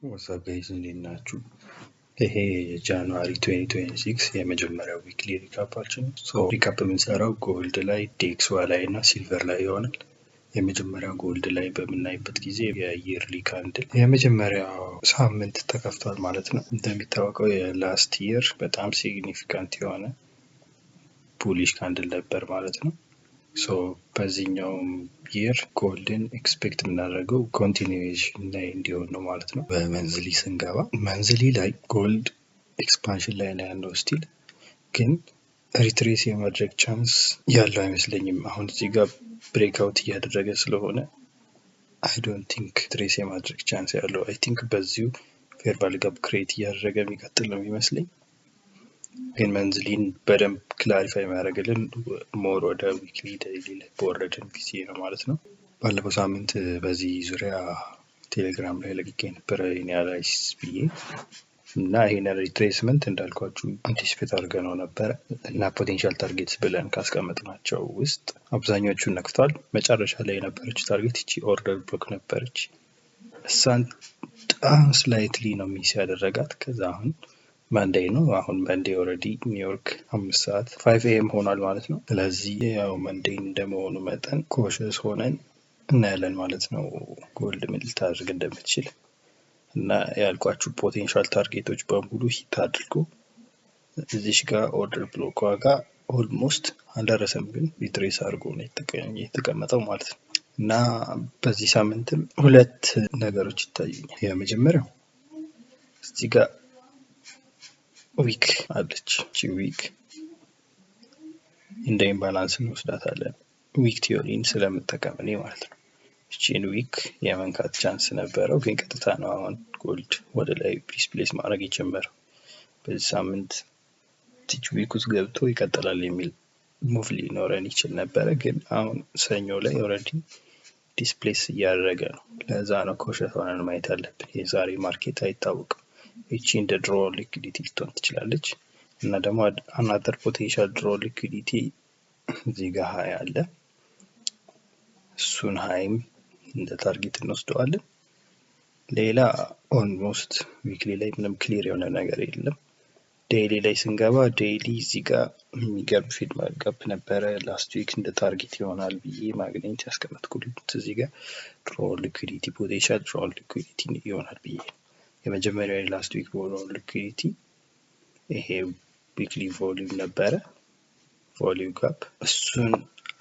What's up guys, እንዴት ናችሁ? ይሄ የጃንዋሪ 2026 የመጀመሪያው ዊክሊ ሪካፓችን። ሪካፕ የምንሰራው ጎልድ ላይ፣ ዴክስዋ ላይ እና ሲልቨር ላይ ይሆናል። የመጀመሪያው ጎልድ ላይ በምናይበት ጊዜ የየርሊ ካንድል የመጀመሪያው ሳምንት ተከፍቷል ማለት ነው። እንደሚታወቀው የላስት ይር በጣም ሲግኒፊካንት የሆነ ቡሊሽ ካንድል ነበር ማለት ነው። በዚህኛው ይር ጎልድን ኤክስፔክት የምናደርገው ኮንቲኒዌሽን ላይ እንዲሆን ነው ማለት ነው። በመንዝሊ ስንገባ መንዝሊ ላይ ጎልድ ኤክስፓንሽን ላይ ነው ያለው ስቲል፣ ግን ሪትሬስ የማድረግ ቻንስ ያለው አይመስለኝም። አሁን እዚህ ጋር ብሬክአውት እያደረገ ስለሆነ አይ ዶንት ቲንክ ትሬስ የማድረግ ቻንስ ያለው። አይ ቲንክ በዚሁ ፌር ቫልዩ ጋፕ ክሬት እያደረገ የሚቀጥል ነው የሚመስለኝ። ግን መንዝሊን በደንብ ክላሪፋይ የሚያደርግልን ሞር ወደ ዊክሊ ዴይሊ ላይ በወረድን ጊዜ ነው ማለት ነው። ባለፈው ሳምንት በዚህ ዙሪያ ቴሌግራም ላይ ለቅቄ ነበረ አናላይሲስ ብዬ እና ይሄን ሪትሬስመንት እንዳልኳችሁ አንቲሲፔት አድርገነው ነበረ እና ፖቴንሻል ታርጌትስ ብለን ካስቀመጥናቸው ውስጥ አብዛኞቹን ነክቷል። መጨረሻ ላይ የነበረች ታርጌት እቺ ኦርደር ብሎክ ነበረች። እሷን በጣም ስላይትሊ ነው ሚስ ያደረጋት። ከዛ አሁን ማንዴይ ነው። አሁን ማንዴይ ኦልሬዲ ኒውዮርክ 5 ሰዓት 5 AM ሆኗል ማለት ነው። ስለዚህ ያው ማንዴይ እንደመሆኑ መጠን ኮሸስ ሆነን እናያለን ማለት ነው ጎልድ ምን ልታደርግ እንደምትችል። እና ያልኳችሁ ፖቴንሻል ታርጌቶች በሙሉ ሂት አድርጎ እዚሽ ጋር ኦርደር ብሎክ ዋጋ ኦልሞስት አልደረሰም፣ ግን ሪትሬስ አድርጎ ነው የተቀመጠው ማለት ነው። እና በዚህ ሳምንትም ሁለት ነገሮች ይታዩኛል። የመጀመሪያው እዚህ ጋር ዊክ አለች። እቺ ዊክ እንደ ኢምባላንስ እንወስዳታለን ዊክ ቲዮሪን ስለምጠቀም እኔ ማለት ነው። እቺን ዊክ የመንካት ቻንስ ነበረው፣ ግን ቀጥታ ነው አሁን ጎልድ ወደ ላይ ዲስፕሌስ ማድረግ የጀመረው። በዚህ ሳምንት እቺ ዊክ ውስጥ ገብቶ ይቀጥላል የሚል ሙቭ ሊኖረን ይችል ነበረ፣ ግን አሁን ሰኞ ላይ ኦልሬዲ ዲስፕሌስ እያደረገ ነው። ለዛ ነው ኮሸስ ሆነን ማየት አለብን። የዛሬ ማርኬት አይታወቅም። እቺ እንደ ድሮ ሊኩዊዲቲ ልትሆን ትችላለች። እና ደግሞ አናደር ፖቴንሻል ድሮ ሊኩዊዲቲ እዚህ ጋር ሃይ አለ። እሱን ሃይም እንደ ታርጌት እንወስደዋለን። ሌላ ኦልሞስት ዊክሊ ላይ ምንም ክሊር የሆነ ነገር የለም። ዴይሊ ላይ ስንገባ ዴይሊ እዚህ ጋር የሚገርም ፊድባክ ጋፕ ነበረ። ላስት ዊክ እንደ ታርጌት ይሆናል ብዬ ማግኔት ያስቀመጥኩት እዚህ ጋር ድሮ ሊኩዊዲቲ ፖቴንሻል ድሮ ሊኩዊዲቲ ይሆናል ብዬ የመጀመሪያው የላስት ዊክ ቮሊዩም ሊኩዊዲቲ ይሄ ዊክሊ ቮሊዩም ነበረ፣ ቮሊዩም ጋፕ። እሱን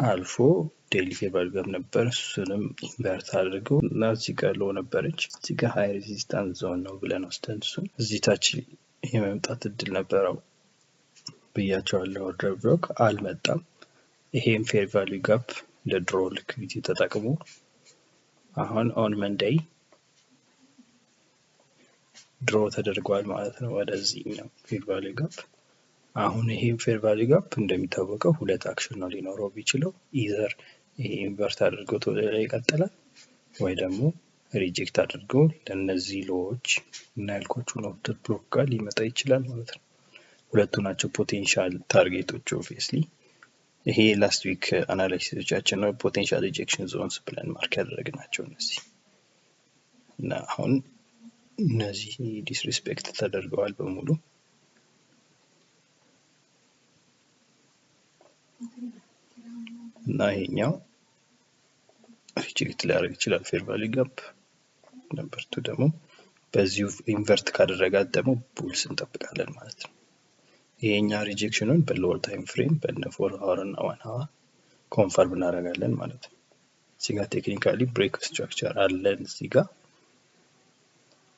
አልፎ ዴይሊ ፌር ቫልዩ ጋፕ ነበር፣ እሱንም ኢንቨርት አድርገው እና እዚህ ጋር ሎ ነበረች። እዚህ ጋር ሃይ ሬዚስታንስ ዞን ነው ብለን ወስደን እሱን እዚህ ታች የመምጣት እድል ነበረው ብያቸዋለሁ። ኦርደር ብሎክ አልመጣም። ይሄም ፌር ቫልዩ ጋፕ ለድሮ ሊኩዊዲቲ ተጠቅሞ አሁን ኦን መንዴይ ድሮ ተደርጓል ማለት ነው ወደዚህኛው ፌር ቫልዩ ጋፕ። አሁን ይሄ ፌር ቫልዩ ጋፕ እንደሚታወቀው ሁለት አክሽን ነው ሊኖረው ቢችለው፣ ኢዘር ይሄ ኢንቨርት አድርገው ወደ ላይ ይቀጥላል ወይ ደግሞ ሪጀክት አድርገው ለነዚህ ሎዎች እና ያልኳችሁ ኦርደር ብሎክ ጋር ሊመጣ ይችላል ማለት ነው። ሁለቱ ናቸው ፖቴንሻል ታርጌቶች። ኦብቪየስሊ ይሄ ላስት ዊክ አናላይሲሶቻችን ነው ፖቴንሻል ሪጀክሽን ዞንስ ብለን ማርክ ያደረግናቸው እነዚህ እና አሁን እነዚህ ዲስሪስፔክት ተደርገዋል በሙሉ። እና ይሄኛው ሪጀክት ሊያደርግ ይችላል ፌር ቫልዩ ጋፕ። ነምበር 2 ደግሞ በዚሁ ኢንቨርት ካደረጋት ደግሞ ቡልስ እንጠብቃለን ማለት ነው። ይሄኛ ሪጀክሽኑን በሎወር ታይም ፍሬም በነ 4 አወር እና 1 አወር ኮንፈርም እናደርጋለን ማለት ነው። እዚህ ጋር ቴክኒካሊ ብሬክ ስትራክቸር አለን። እዚህ ጋር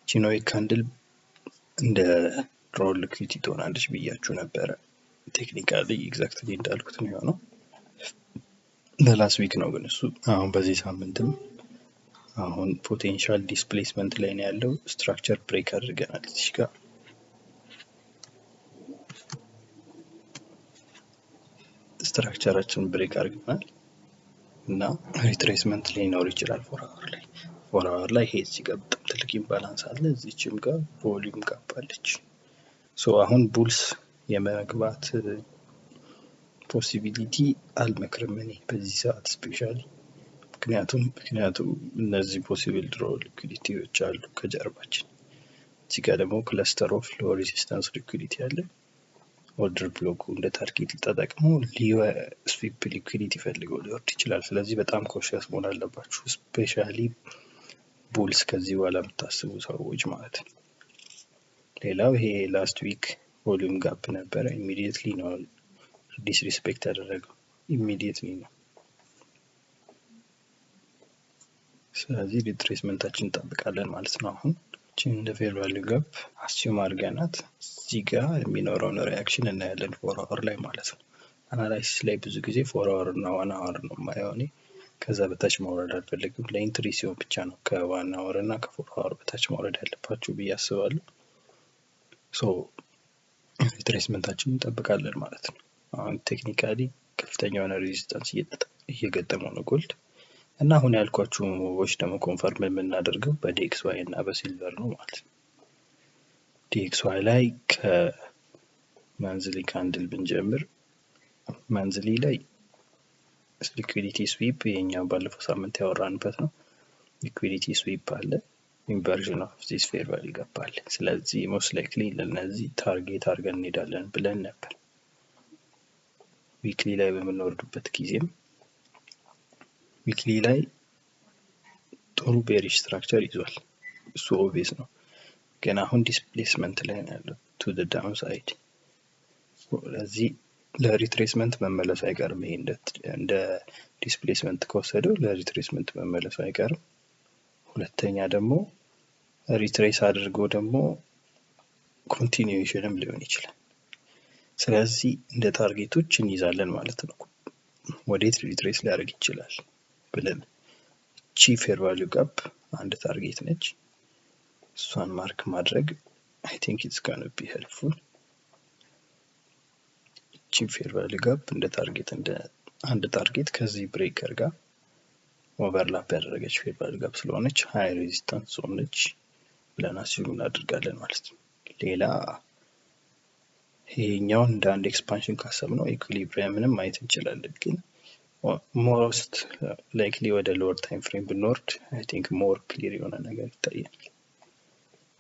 ቺኖይ ካንድል እንደ ድሮ ሊኩዊዲቲ ትሆናለች ብያችሁ ነበረ። ቴክኒካሊ ኤግዛክትሊ እንዳልኩት ነው የሆነው። ለላስት ዊክ ነው ግን እሱ። አሁን በዚህ ሳምንትም አሁን ፖቴንሻል ዲስፕሌስመንት ላይ ነው ያለው። ስትራክቸር ብሬክ አድርገናል። እዚህ ጋር ስትራክቸራችን ብሬክ አድርገናል እና ሪትሬስመንት ሊኖር ይችላል 4 አወር ላይ ይሄ እዚህ ጋር በጣም ትልቅ ኢምባላንስ አለ። እዚህም ጋር ቮሊዩም ጋፕ አለች። አሁን ቡልስ የመግባት ፖሲቢሊቲ አልመክርም እኔ በዚህ ሰዓት ስፔሻሊ። ምክንያቱም እነዚህ ፖሲብል ድሮ ሊኩዊዲቲዎች አሉ ከጀርባችን እዚህ ጋር ደግሞ ክለስተር ኦፍ ሎ ሬዚስታንስ ሊኩዊዲቲ አለ። ኦርደር ብሎኩ እንደ ታርጌት ተጠቅሞ ስዊፕ ሊኩዊዲቲ ፈልገው ሊወርድ ይችላል። ስለዚህ በጣም ኮንሺየስ መሆን አለባችሁ፣ ስፔሻሊ ቡልስ ከዚህ በኋላ የምታስቡ ሰዎች ማለት ነው። ሌላው ይሄ ላስት ዊክ ቮሊዩም ጋፕ ነበረ። ኢሚዲየትሊ ነው ዲስሪስፔክት ያደረገው፣ ኢሚዲየትሊ ነው። ስለዚህ ሪትሬስመንታችን እንጠብቃለን ማለት ነው። አሁን እንደ ፌር ቫልዩ ጋፕ አስዩም አድርገናት እዚህ ጋር የሚኖረውን ሪያክሽን እናያለን 4 አወር ላይ ማለት ነው። አናላይሲስ ላይ ብዙ ጊዜ 4 አወር እና 1 አወር ነው የማየው እኔ። ከዛ በታች ማውረድ አልፈልግም። ለኢንትሪ ሲሆን ብቻ ነው ከ1 አወር እና ከ4 አወር በታች ማውረድ ያለባችሁ ብዬ አስባለሁ። ሶ ሪትሬስመንታችን እንጠብቃለን ማለት ነው። አሁን ቴክኒካሊ ከፍተኛ የሆነ ሬዚስታንስ እየገጠመው ነው ጎልድ እና አሁን ያልኳችሁ ሙቮች ደግሞ ኮንፈርም የምናደርገው በዲኤክስዋይ እና በሲልቨር ነው ማለት ነው። ዲኤክስዋይ ላይ ከማንዝሊ ካንድል ብንጀምር ማንዝሊ ላይ ሊኩዊዲቲ ስዊፕ የኛው ባለፈው ሳምንት ያወራንበት ነው። ሊኩዊዲቲ ስዊፕ አለ፣ ኢንቨርዥን ኦፍ ዚስ ፌር ቫልዩ ጋፕ አለ። ስለዚህ ሞስት ላይክሊ ለነዚህ ታርጌት አድርገን እንሄዳለን ብለን ነበር። ዊክሊ ላይ በምንወርድበት ጊዜም ዊክሊ ላይ ጥሩ ቤሪሽ ስትራክቸር ይዟል፣ እሱ ኦብቪየስ ነው። ግን አሁን ዲስፕሌስመንት ላይ ነው ያለው ቱ ዘ ዳውን ሳይድ። ስለዚህ ለሪትሬስመንት መመለስ አይቀርም። ይሄ እንደ ዲስፕሌስመንት ከወሰደው ለሪትሬስመንት መመለስ አይቀርም። ሁለተኛ ደግሞ ሪትሬስ አድርጎ ደግሞ ኮንቲኒዩዌሽንም ሊሆን ይችላል። ስለዚህ እንደ ታርጌቶች እንይዛለን ማለት ነው። ወዴት ሪትሬስ ሊያደርግ ይችላል ብለን እቺ ፌር ቫልዩ ጋፕ አንድ ታርጌት ነች። እሷን ማርክ ማድረግ አይ ቲንክ ኢትስ ጎና ቢ ሄልፕፉል። እቺ ፌር ቫልዩ ጋፕ እንደ ታርጌት እንደ አንድ ታርጌት ከዚህ ብሬከር ጋር ኦቨርላፕ ያደረገች ፌር ቫልዩ ጋፕ ስለሆነች ሃይ ሬዚስታንስ ዞን ነች ብለን አስዩም እናደርጋለን ማለት ነው። ሌላ ይሄኛውን እንደ አንድ ኤክስፓንሽን ካሰብነው ኢኩሊብሪየምንም ማየት እንችላለን። ግን ሞስት ላይክሊ ወደ ሎወር ታይም ፍሬም ብንወርድ አይ ቲንክ ሞር ክሊር የሆነ ነገር ይታያል።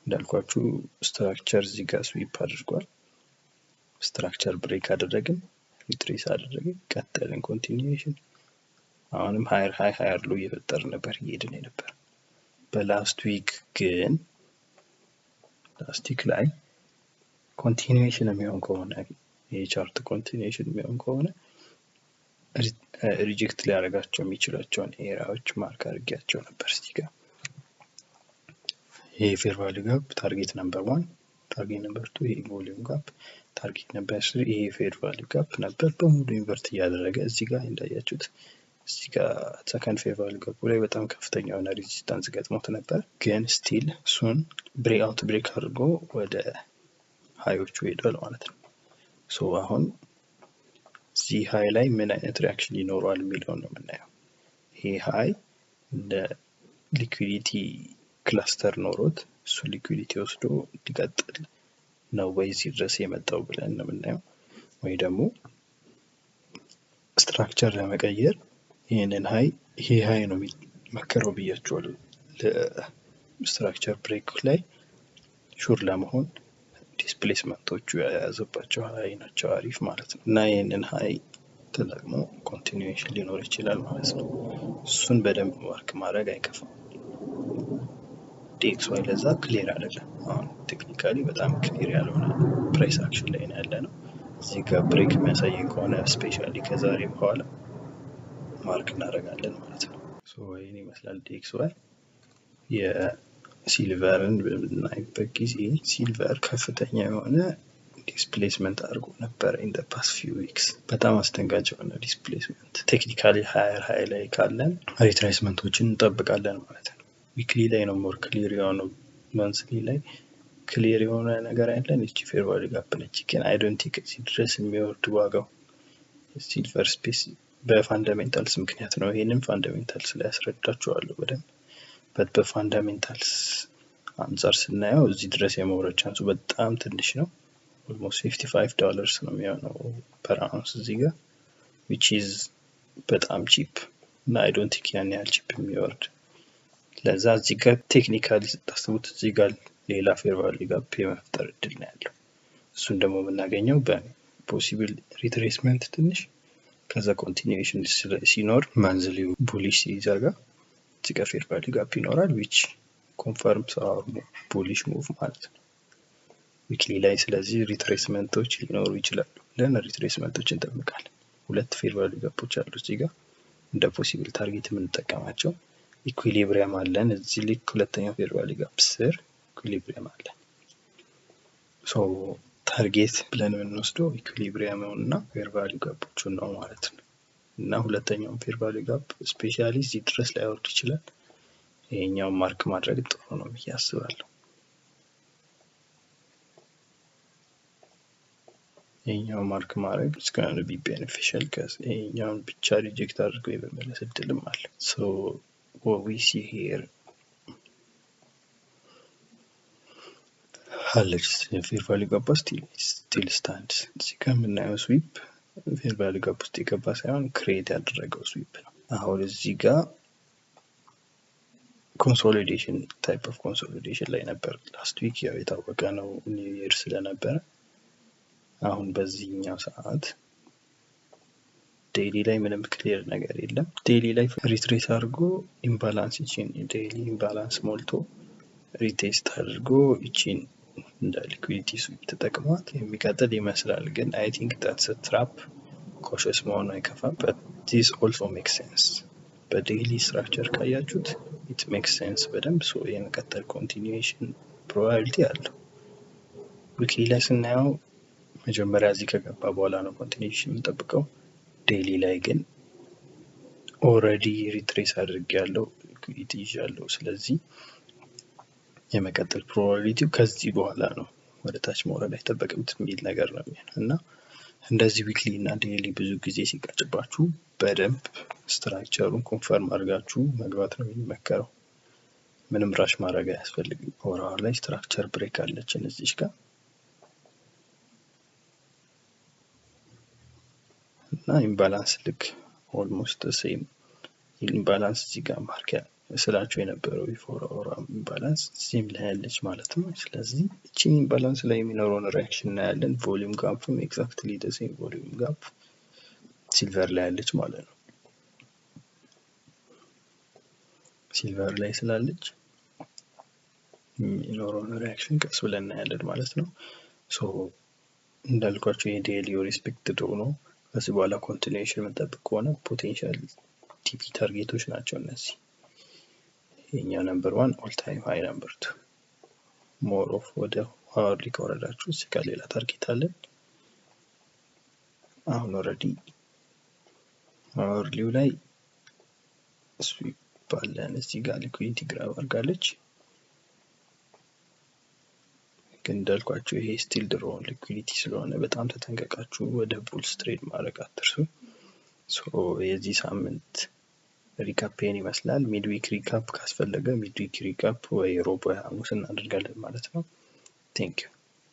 እንዳልኳችሁ ስትራክቸር እዚህ ጋር ስዊፕ አድርጓል። ስትራክቸር ብሬክ አደረግን፣ ሪትሬስ አደረግን፣ ቀጠልን ኮንቲኒዩዌሽን። አሁንም ሃየር ሎ እየፈጠር ነበር እየሄድን ነበር። በላስት ዊክ ግን ላስቲክ ላይ ኮንቲኒዩዌሽን የሚሆን ከሆነ የቻርት ኮንቲኒዩዌሽን የሚሆን ከሆነ ሪጀክት ሊያደርጋቸው የሚችላቸውን ኤሪያዎች ማርክ አድርጌያቸው ነበር እዚህ ጋር። ይሄ ፌር ቫልዩ ጋፕ ታርጌት ነምበር 1፣ ታርጌት ነምበር 2 ይሄ ቮሊዩም ጋፕ፣ ታርጌት ነምበር 3 ይሄ ፌር ቫልዩ ጋፕ ነበር። በሙሉ ኢንቨርት እያደረገ እዚህ ጋር እንዳያችሁት እዚህ ጋር ሰከንድ ፌር ቫልዩ ጋፕ ላይ በጣም ከፍተኛ የሆነ ሬዚስታንስ ገጥሞት ነበር። ግን ስቲል እሱን ብሬክ አውት ብሬክ አድርጎ ወደ ሃዮቹ ሄዷል ማለት ነው። ሶ አሁን እዚህ ሃይ ላይ ምን አይነት ሪያክሽን ይኖረዋል የሚለውን ነው የምናየው። ይሄ ሃይ እንደ ሊኩዊዲቲ ክላስተር ኖሮት እሱ ሊኩዊዲቲ ወስዶ ሊቀጥል ነው ወይ እዚህ ድረስ የመጣው ብለን ነው የምናየው። ወይ ደግሞ ስትራክቸር ለመቀየር ይሄንን ሃይ ይሄ ሃይ ነው መከረው ብያቸዋለሁ። ለስትራክቸር ብሬክ ላይ ሹር ለመሆን ዲስፕሌስመንቶቹ የያዘባቸው ሃይ ናቸው አሪፍ ማለት ነው። እና ይሄንን ሃይ ተጠቅሞ ኮንቲኒዩዌሽን ሊኖር ይችላል ማለት ነው። እሱን በደንብ ማርክ ማድረግ አይከፋም። ዲኤክስዋይ ለዛ ክሊር አይደለም። አሁን ቴክኒካሊ በጣም ክሊር ያልሆነ ፕራይስ አክሽን ላይ ነው ያለነው። እዚህ ጋር ብሬክ የሚያሳየን ከሆነ ስፔሻሊ ከዛሬ በኋላ ማርክ እናደርጋለን ማለት ነው። ሶ ይሄን ይመስላል ዲኤክስዋይ። የሲልቨርን በምናይበት ጊዜ ሲልቨር ከፍተኛ የሆነ ዲስፕሌስመንት አድርጎ ነበር ኢን ዘ ፓስት ፊው ዊክስ። በጣም አስደንጋጭ የሆነ ዲስፕሌስመንት። ቴክኒካሊ ሃይ ላይ ካለን ሪትሬስመንቶችን እንጠብቃለን ማለት ነው። ዊክሊ ላይ ነው ሞር ክሊር የሆነው። መንስሊ ላይ ክሊር የሆነ ነገር ያለን እቺ ፌር ቫልዩ ጋፕ ነች። ግን አይ ዶንት ቲንክ እዚህ ድረስ የሚወርድ ዋጋው ሲልቨር ስፔስ በፋንዳሜንታልስ ምክንያት ነው። ይሄንን ፋንዳሜንታልስ ላይ ያስረዳችኋለሁ በደንብ። በፋንዳሜንታልስ አንፃር ስናየው እዚህ ድረስ የመውረድ ቻንሱ በጣም ትንሽ ነው። ኦልሞስት $55 ነው የሚሆነው ፐር አውንስ እዚህ ጋር which is በጣም ቺፕ እና አይ ዶንት ቲንክ ያን ያህል ቺፕ የሚወርድ። ለዛ እዚህ ጋር ቴክኒካሊ ስታስቡት እዚህ ጋር ሌላ ፌር ቫልዩ ጋፕ የመፍጠር እድል ነው ያለው። እሱን ደግሞ የምናገኘው በፖሲብል ሪትሬስመንት ትንሽ ከዛ ኮንቲኒዩዌሽን ሲኖር ማንዝሊ ቡሊሽ ሲዘጋ እዚህ ጋር ፌር ቫልዩ ጋፕ ይኖራል which confirms our bullish move ማለት ነው ዊክሊ ላይ። ስለዚህ ሪትሬስመንቶች ሊኖሩ ይችላሉ ብለን ሪትሬስመንቶችን እንጠብቃለን። ሁለት ፌር ቫልዩ ጋፖች አሉ እዚህ ጋር እንደ ፖሲብል ታርጌት የምንጠቀማቸው። ኢኩሊብሪየም አለን እዚህ ልክ ሁለተኛው ፌር ቫልዩ ጋፕ ስር ኢኩሊብሪየም አለ። ሶ ታርጌት ብለን የምንወስደው ኢኩሊብሪየም እና ፌር ቫልዩ ጋፖቹን ነው ማለት ነው። እና ሁለተኛው ፌር ቫልዩ ጋፕ ስፔሻሊ እዚህ ድረስ ላይወርድ ይችላል። ይሄኛው ማርክ ማድረግ ጥሩ ነው ብዬ አስባለሁ። ይሄኛው ማርክ ማድረግ is going to be beneficial because ይሄኛውን ብቻ ሪጀክት አድርገው የመመለስ እድልም አለ። so what we see here አለች ፌር ቫልዩ ጋፕ still stands። እዚህ ጋር የምናየው ስዊፕ ፌር ቫልዩ ጋፕ ውስጥ የገባ ሳይሆን ክሬት ያደረገው ስዊፕ ነው። አሁን እዚህ ጋር ኮንሶሊዴሽን ታይፕ ኦፍ ኮንሶሊዴሽን ላይ ነበር ላስት ዊክ ያው የታወቀ ነው ኒው ይር ስለነበረ። አሁን በዚህኛው ሰዓት ዴይሊ ላይ ምንም ክሊር ነገር የለም። ዴይሊ ላይ ሪትሬስ አድርጎ ኢምባላንስ ይቺን ዴይሊ ኢምባላንስ ሞልቶ ሪቴስት አድርጎ ይቺን እንደ ሊኩዊዲቲ ስዊፕ ተጠቅሟት የሚቀጥል ይመስላል። ግን አይ ቲንክ that's a trap ኮሸስ መሆኑ አይከፋም። but this also makes sense በዴይሊ ስትራክቸር ካያችሁት it makes sense በደንብ ሶ የመቀጠል ኮንቲኒዩዌሽን ፕሮባቢሊቲ አለው። ዊክሊ ላይ ስናየው መጀመሪያ እዚህ ከገባ በኋላ ነው ኮንቲኒዩዌሽን የምንጠብቀው። ዴይሊ ላይ ግን ኦልሬዲ ሪትሬስ አድርጌያለሁ ሊኩዊዲቲ ይዣለሁ። ስለዚህ የመቀጠል ፕሮባቢሊቲው ከዚህ በኋላ ነው ወደ ታች መውረድ አይጠበቅም የሚል ነገር ነው የሚሆነው። እና እንደዚህ ዊክሊ እና ዴይሊ ብዙ ጊዜ ሲቀጭባችሁ በደንብ ስትራክቸሩን ኮንፈርም አድርጋችሁ መግባት ነው የሚመከረው። ምንም ራሽ ማድረግ አያስፈልግም። ኦራል ላይ ስትራክቸር ብሬክ አለችን እዚህ ጋር እና ኢምባላንስ ልክ ኦልሞስት ሴም ኢምባላንስ እዚህ ጋር ማርክ ስላችሁ የነበረው ቢፎር ኦራ ኢምባላንስ ሴም ላይ ያለች ማለት ነው። ስለዚህ እቺ ኢምባላንስ ላይ የሚኖረውን ሪአክሽን እናያለን። ቮሊዩም ጋፕም ኤግዛክትሊ ዘ ሴም ቮሊዩም ጋፕ ሲልቨር ላይ ያለች ማለት ነው። ሲልቨር ላይ ስላለች የሚኖረውን ሪአክሽን ቀስ ብለን እናያለን ማለት ነው። ሶ እንዳልኳችሁ የዴይሊ ሪስፔክትድ ሆኖ ከዚህ በኋላ ኮንቲኒዩዌሽን መጠበቅ ከሆነ ፖቴንሻል ቲፒ ታርጌቶች ናቸው እነዚህ። ይሄኛው ነምበር 1 ኦል ታይም ሃይ ነምበር 2 ሞር ኦፍ ወደ አወርሊ ከወረዳችሁ እዚህ ጋር ሌላ ታርጌት አለን። አሁን ኦልሬዲ አወርሊው ላይ ስዊፕ ባለን እዚህ ጋር ሊኩዊዲቲ ግራብ አድርጋለች። ግን እንዳልኳችሁ ይሄ ስቲል ድሮ ሊኩዊዲቲ ስለሆነ በጣም ተጠንቀቃችሁ ወደ ቡልስ ትሬድ ማድረግ አትርሱ። ሶ የዚህ ሳምንት ሪካፕን ይመስላል። ሚድዊክ ሪካፕ ካስፈለገ ሚድዊክ ሪካፕ ወይ ሮብ ወይ ሐሙስ እናደርጋለን ማለት ነው። ቴንክ ዩ